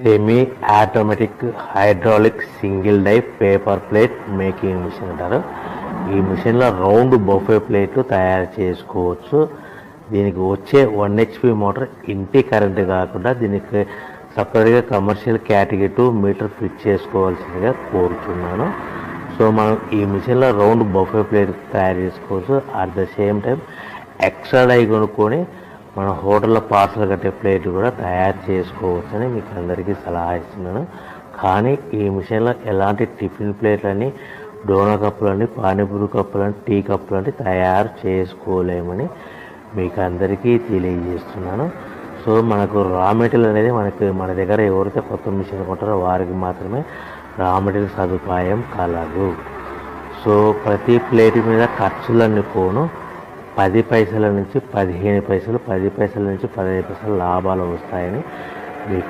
Semi automatic hydraulic single die paper plate making machine అంటారు. ఈ మిషన్లో రౌండ్ బఫే ప్లేట్లు తయారు చేసుకోవచ్చు. దీనికి వచ్చే 1 HP మోటార్ ఇంటి కరెంటు కాకుండా దీనికి సపరేట్గా కమర్షియల్ కేటగిరీ 2 మీటర్ ఫిట్ చేసుకోవాల్సిందిగా కోరుతున్నాను. సో మనం ఈ మిషన్లో రౌండ్ బఫే ప్లేట్ తయారు చేసుకోవచ్చు. At the same time extra die కొనుక్కొని మన హోటల్లో పార్సల్ కట్టే ప్లేట్ కూడా తయారు చేసుకోవచ్చు అని మీకు అందరికీ సలహా ఇస్తున్నాను. కానీ ఈ మిషన్లో ఎలాంటి టిఫిన్ ప్లేట్లని, డోనా కప్పులని, పానీపూరి కప్పులని, టీ కప్పులని తయారు చేసుకోలేమని మీకు అందరికీ తెలియజేస్తున్నాను. సో మనకు రా మెటీరియల్ అనేది మన దగ్గర ఎవరైతే కొత్త మిషన్ కొంటారో వారికి మాత్రమే రా మెటీరియల్ సదుపాయం కలదు. సో ప్రతి ప్లేట్ మీద ఖర్చులన్నీ పోను 10 పైసల నుంచి 15 పైసలు, 10 పైసల నుంచి 15 పైసలు లాభాలు వస్తాయని మీకు